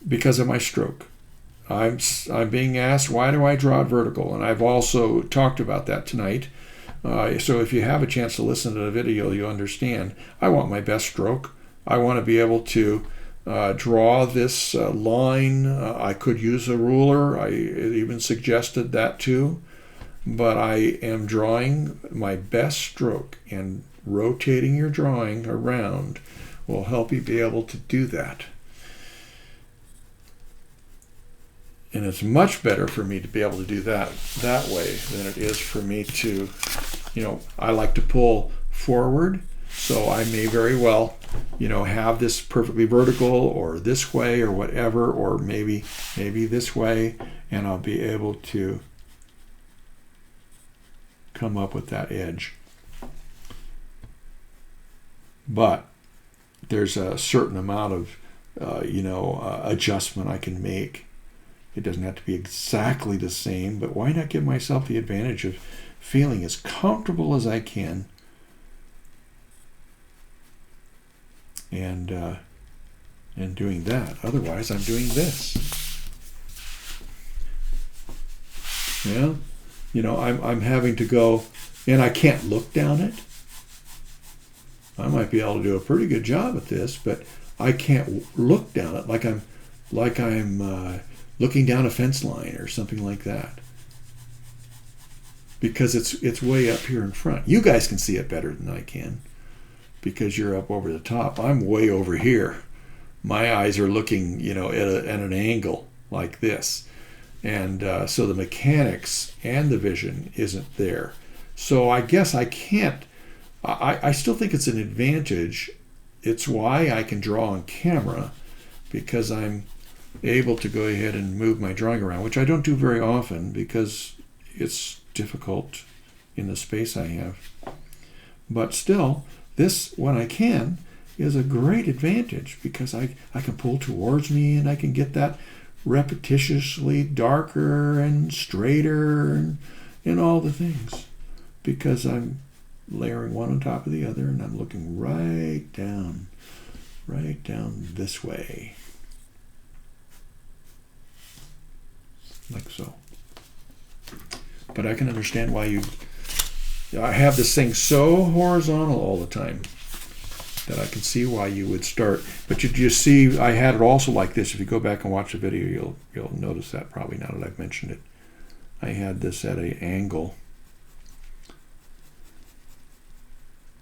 because of my stroke. I'm being asked, why do I draw it vertical? And I've also talked about that tonight. So if you have a chance to listen to the video, you'll understand. I want my best stroke. I want to be able to draw this line. I could use a ruler. I even suggested that too. But I am drawing my best stroke, and rotating your drawing around will help you be able to do that. And it's much better for me to be able to do that way than it is for me to, I like to pull forward, so I may very well, have this perfectly vertical or this way or whatever, or maybe this way, and I'll be able to come up with that edge. But there's a certain amount of, adjustment I can make. It doesn't have to be exactly the same, but why not give myself the advantage of feeling as comfortable as I can, and doing that. Otherwise, I'm doing this. Yeah, I'm having to go, and I can't look down it. I might be able to do a pretty good job at this, but I can't look down it like I'm looking down a fence line or something like that, because it's way up here in front. You guys can see it better than I can because you're up over the top. I'm way over here. My eyes are looking, at an angle like this, and so the mechanics and the vision isn't there. So I guess I can't. I still think it's an advantage. It's why I can draw on camera, because I'm able to go ahead and move my drawing around, which I don't do very often because it's difficult in the space I have. But still, this, when I can, is a great advantage, because I can pull towards me, and I can get that repetitiously darker and straighter and all the things, because I'm layering one on top of the other, and I'm looking right down this way, like so. But I can understand why I have this thing so horizontal all the time that I can see why you would start. But you see, I had it also like this. If you go back and watch the video, you'll notice that probably now that I've mentioned it. I had this at an angle,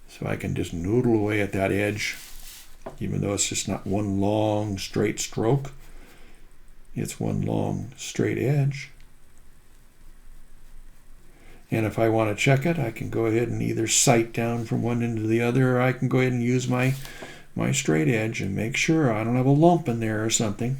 so I can just noodle away at that edge, even though it's just not one long straight stroke. It's one long straight edge. And if I want to check it, I can go ahead and either sight down from one end to the other, or I can go ahead and use my straight edge and make sure I don't have a lump in there or something.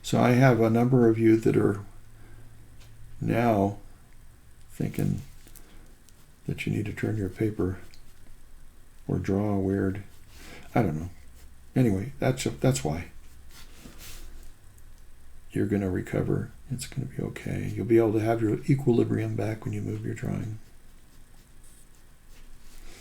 So I have a number of you that are now thinking that you need to turn your paper or draw weird. I don't know. Anyway, that's why. You're going to recover. It's going to be okay. You'll be able to have your equilibrium back when you move your drawing.